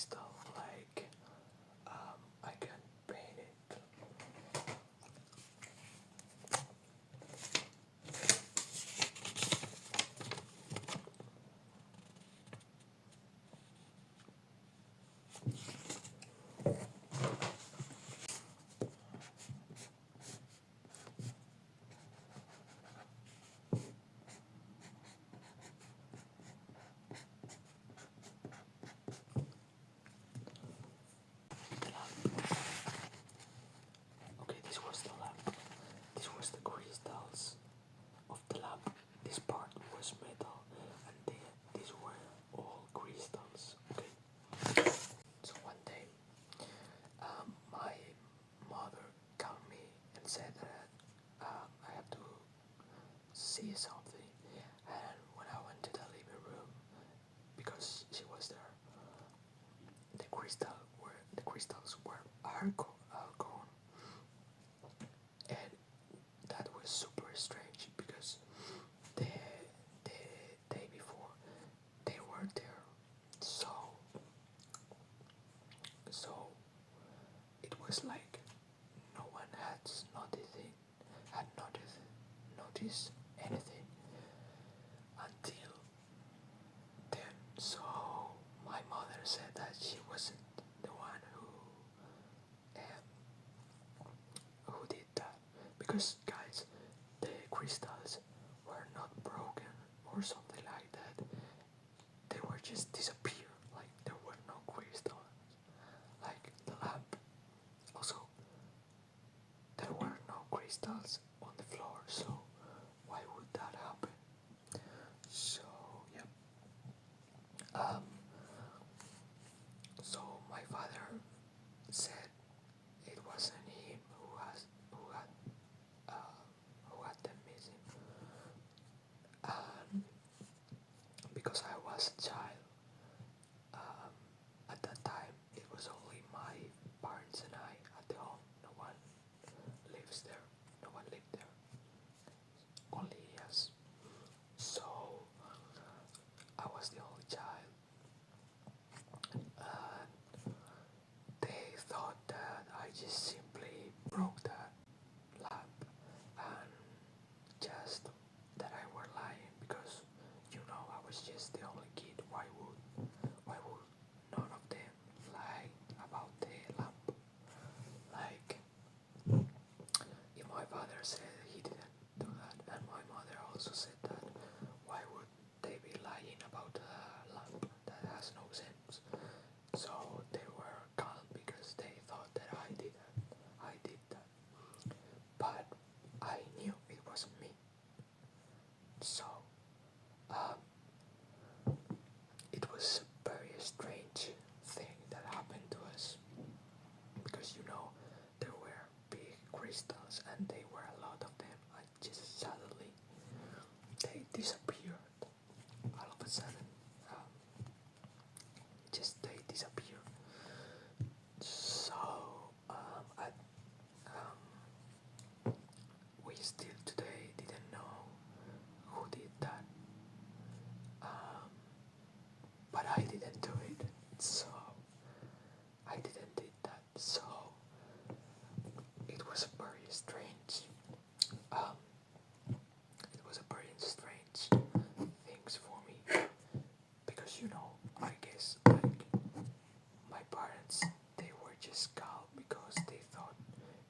crystal, like I can paint it. Okay, this was the lamp. This was the crystals of the lamp. This part was metal, and these were all crystals. Okay. So one day, my mother called me and said that I had to see something. And when I went to the living room, because she was there, the crystals were gone, and that was super strange because the the day before they were there, so so it was like no one had noticed anything until then. So my mother said that she wasn't the one who did that, because guys, the crystals were not broken or something like that. They were just disappear, like there were no crystals. Like the lamp, also there were no crystals on the floor, so why would that happen? So yeah. Um, so my father said it wasn't him uh, who had them missing, and because I was a child, at that time it was only my parents and I at the home. No one lives there. No one lived there. Only us. So I was the only child, and they thought that I just simply broke that lamp, and just that I were lying because I was just the only kid. Why would none of them lie about the lamp? Like, if my father said he didn't do that, and my mother also said that, why would they be lying about a lamp? That has no sense. So they were calm because they thought that I did that. I did that. But I knew it wasn't me. So um, it was a very strange thing that happened to us, because there were big crystals and there were a lot of them, and just suddenly they disappeared all of a sudden. Just they disappeared. So I, we still today didn't know who did that, um, but I didn't do it. So I didn't did that. So it was very strange. Um, it was a very strange things for me, because I guess like my parents, they were just calm because they thought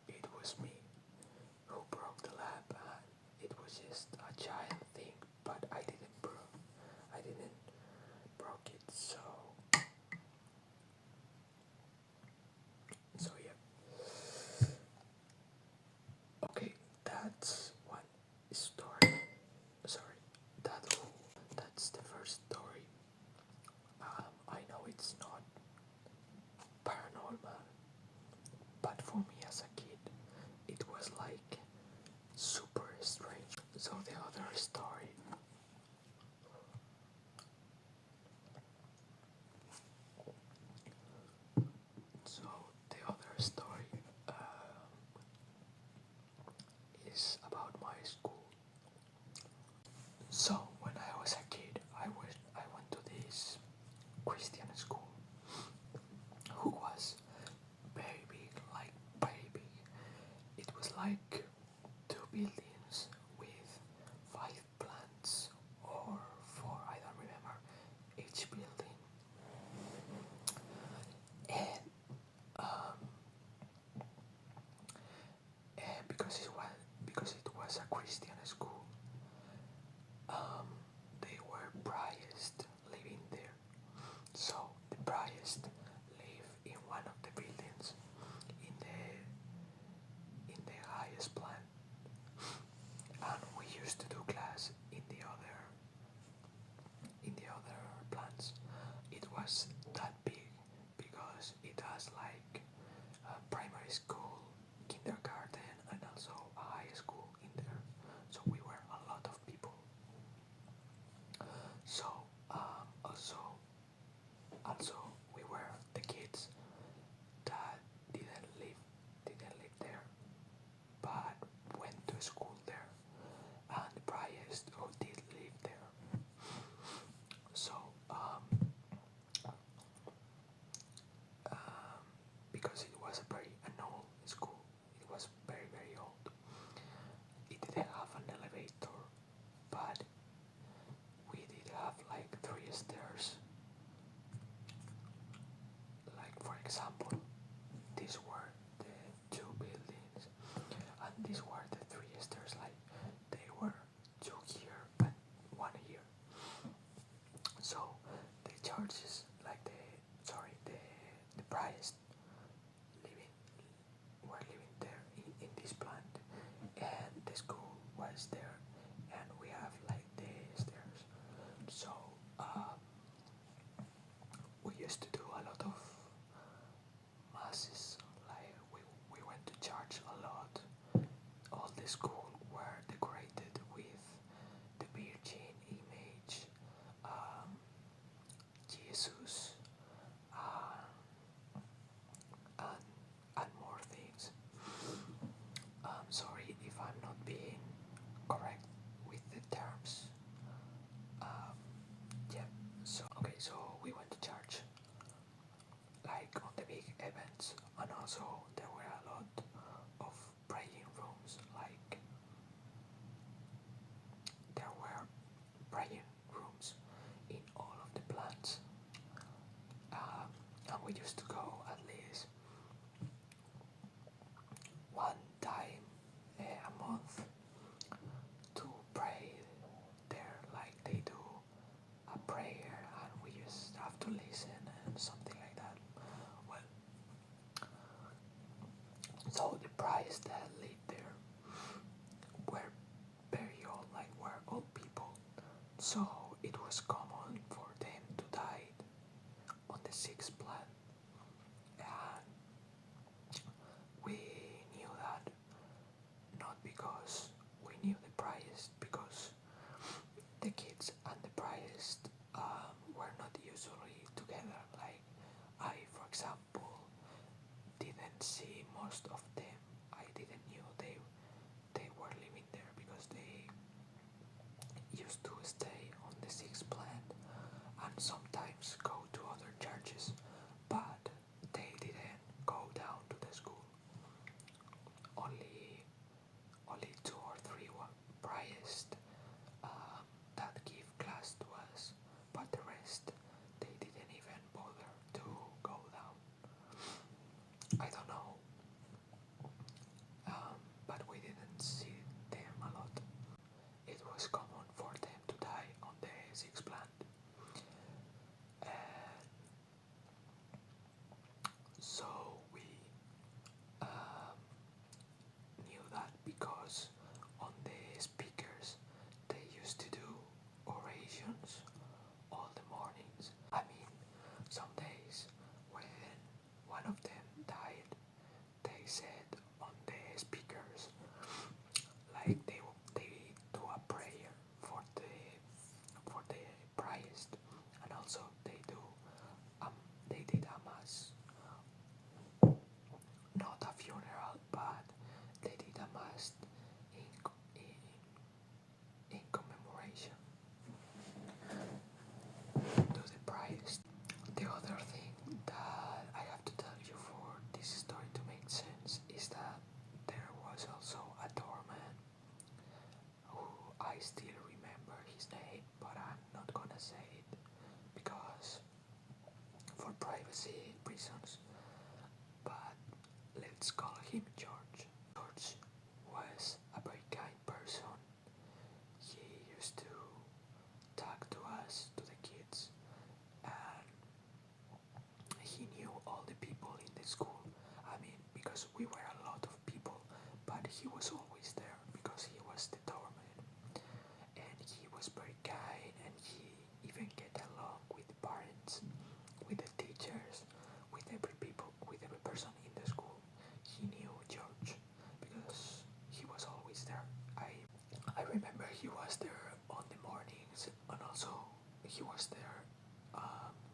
it was me who broke the lamp, and it was just a child thing, but I didn't broke it. So yeah. Okay, that's like two buildings with five plants or four, I don't remember, each building. And um, because it was a Christian school, um, they were Braists living there. So the Braists live in one of the buildings in the highest plant, and we used to do class in the other plants. It was that big because it has like a primary school, kindergarten, and also a high school in there. So we were a lot of people. So also we were the kids that didn't live there, but went to school there, and the Priest who did live there. So um, because it was a very an old school, it was very very old. It didn't have an elevator, but we did have like three stairs. Like for example, these were the two buildings, and these were the three stairs. Like they were two here and one here. So the churches, like the priest living were living there in this plant, and the school was there, and we have like the stairs. So um, we used to do a lot of masses. Like we went to church a lot. All the school were decorated with the Virgin image, um, Jesus, uh, and and more things. Sorry if I'm not being correct with the terms. Um, yeah. So okay. So we went to church, like on the big events, and also there were a lot of praying rooms. Like there were praying rooms in all of the plants, and we used to go at least one time a month to pray there. Like they do a prayer, and we just have to listen and something like that. Well, so the priest that lived there were very old, like were old people. So it was common for them to die on the sixth planet, and we knew that not because we knew the priest, because the kids and the priest were not usually together. Like I, for example, didn't see most of them. I didn't knew they were living there because they used to stay on the sixth planet and sometimes go to other churches, but they didn't go down to the school. Only two or three priests that give class to us, but the rest they didn't even bother to go down. I don't know, but we didn't see them a lot. It was common for them to die on the sixth planet, and so we um, let's call him George. George was a very kind person. He used to talk to us, to the kids, and he knew all the people in the school. I mean, because we were a lot of people, but he was always there because he was the doorman. And he was very kind, and he even get along with the parents, with the teachers, with every person in the school. He knew George because he was always there. I remember he was there on the mornings, and also he was there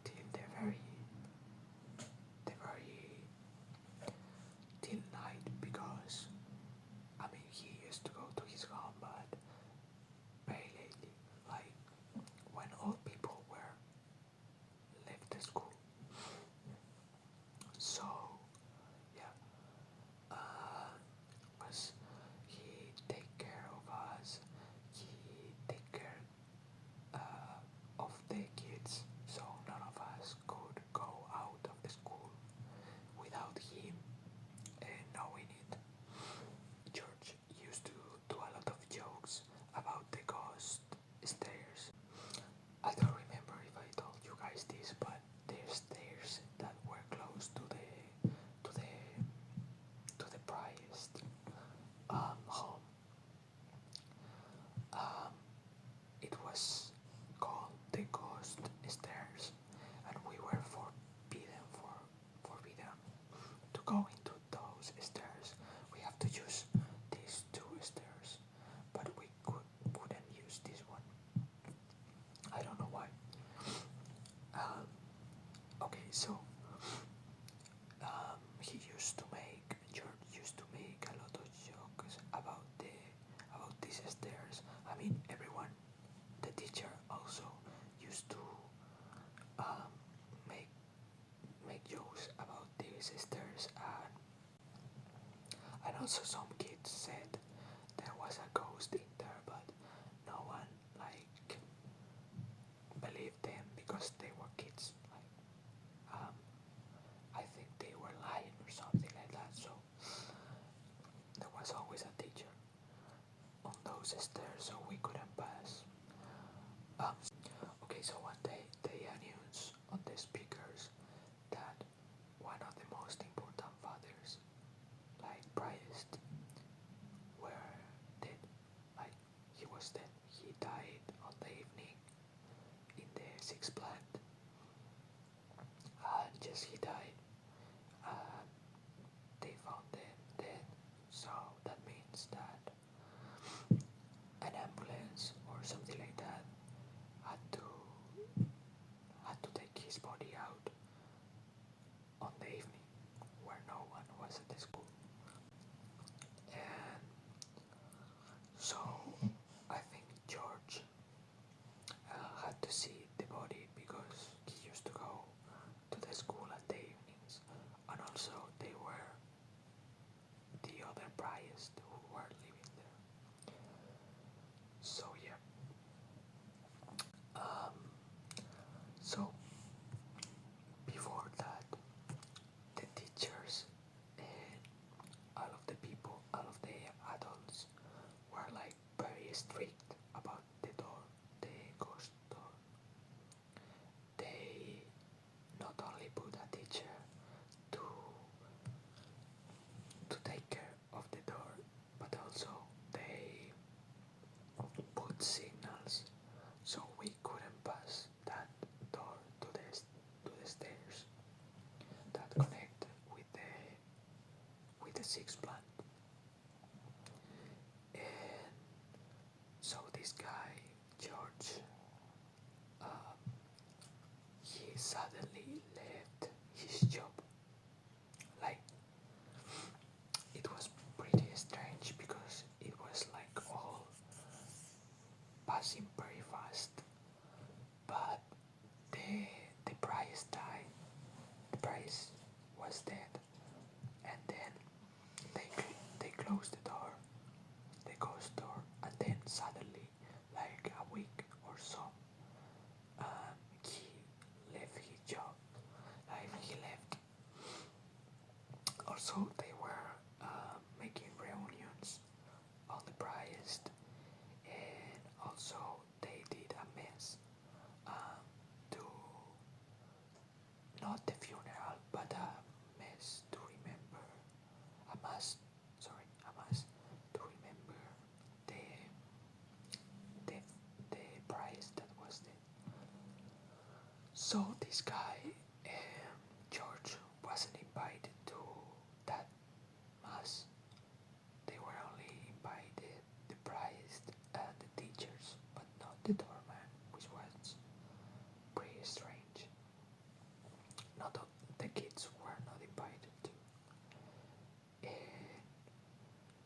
till the very till night, because I mean he used to go to his home, but very lately, like when all people were left the school. So yeah, uh, was he take care of us? He take care of the kids, so none of us could go out of the school without him knowing it. George used to do a lot of jokes about the ghost stairs. I don't remember if I told you guys this, but there's stairs that were close to the to the priest home. Um, it was called the ghost stairs, and we were forbidden to go into those stairs. We have to use these two stairs, but we couldn't use this one. I don't know why. Um, okay, so George used to make a lot of jokes about these stairs. I mean, everyone, the teacher also used to um, make make jokes about these stairs, and also some kids said there was a ghost in there, but no one like believed them because they were kids. Like, I think they were lying or something like that. So there was always a teacher on those stairs, so we couldn't pass. Um, okay, so one day they announced on the speakers that one of the most important fathers, like Priest, were dead. Like he was dead. He died on the evening in the sixth plant, and just he died. And they found them dead. So that means that an ambulance or something like that had to take his body out on the evening where no one was at the school. And so I think George had to see the body because he used to go to the school at the evenings, and also they were the other Bryans who were living there. So yeah. Um, so before that, the teachers and all of the people, all of the adults were like very strict about the door, the ghost door. They not only put a teacher to take care of the door, but also they put signals so we couldn't pass that door to the stairs that connect with the sixth plant. And so this guy George, um, he suddenly left his job. Like it was pretty strange because it was like all passing very fast, but the the price died. The price was dead, and then they closed the door, the ghost door, and then suddenly, like a week or so, he left his job. Like he left. Also, they were this guy, George, wasn't invited to that mass. They were only invited the priest and the teachers, but not the doorman, which was pretty strange. Not the kids were not invited to. And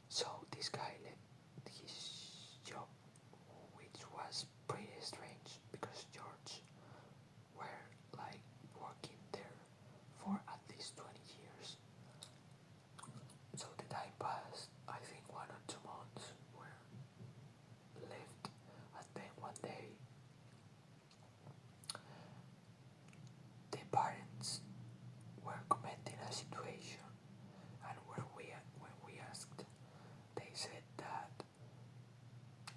so this guy left his job, which was pretty strange because George were like working there for at least 20 years. So the time passed, I think 1 or 2 months were left, and then one day the parents were commenting a situation, and when we asked, they said that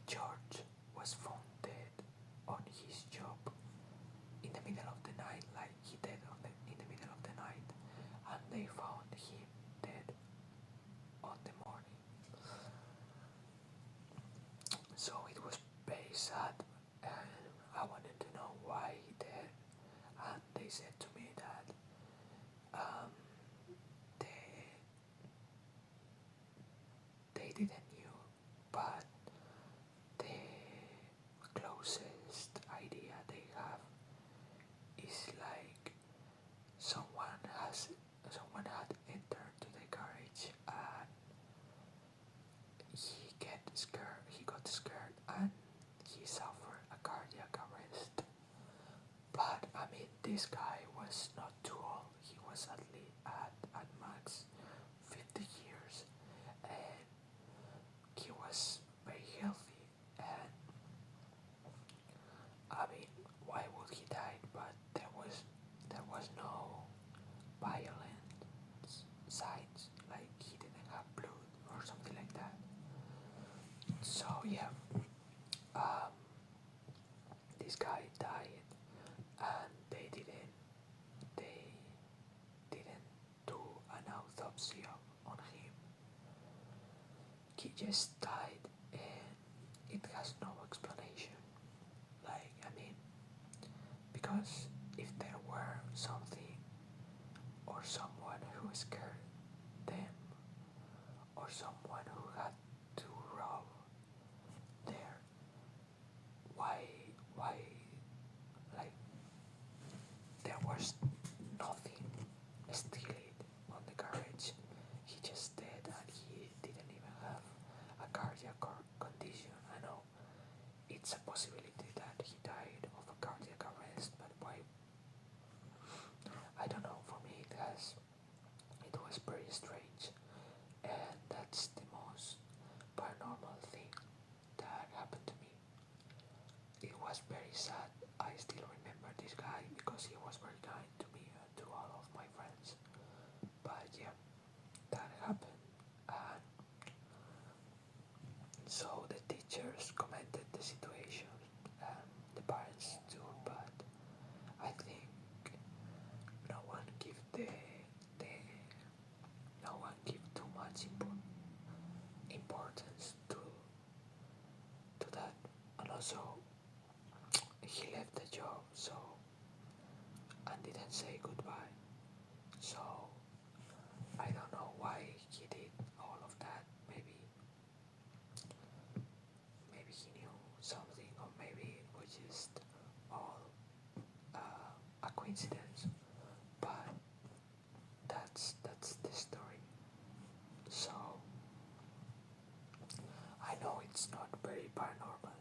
George was found dead on his job in the middle of the night, like he dead in the middle of the night, and they found him dead on the morning. So it was very sad, and I wanted to know why he dead, and they said to me that um, they they didn't knew, but the closest idea they have is like someone had entered to the garage, and he got scared, and he suffered a cardiac arrest. But I mean, this guy was not too old. He was at max 50 years, and he was very healthy. And I mean, why would he die? But there was no violent signs, like he didn't have blood or something like that. So yeah, um, this guy died, and they didn't do an autopsy on him. He just died, and it has no explanation. Like, I mean, because if there were something or someone who scared them, or someone who had to rob there, why why like there was nothing stealing on the garage. He just dead, and he didn't even have a cardiac condition. I know it's a possibility that he died of a cardiac arrest, but why? I don't know. For me, it was pretty strange, and that's the most paranormal thing that happened to me. It was very sad. I still remember this guy because he was very kind to me and to all of my friends. But yeah, that happened, and so the teachers commented the situation, and the parents too. But I think no one give the no one give too much importance to that, and also he left the job, so, and didn't say goodbye. So I don't know why he did all of that. Maybe he knew something, or maybe it was just all a coincidence. But that's the story. So I know it's not very paranormal,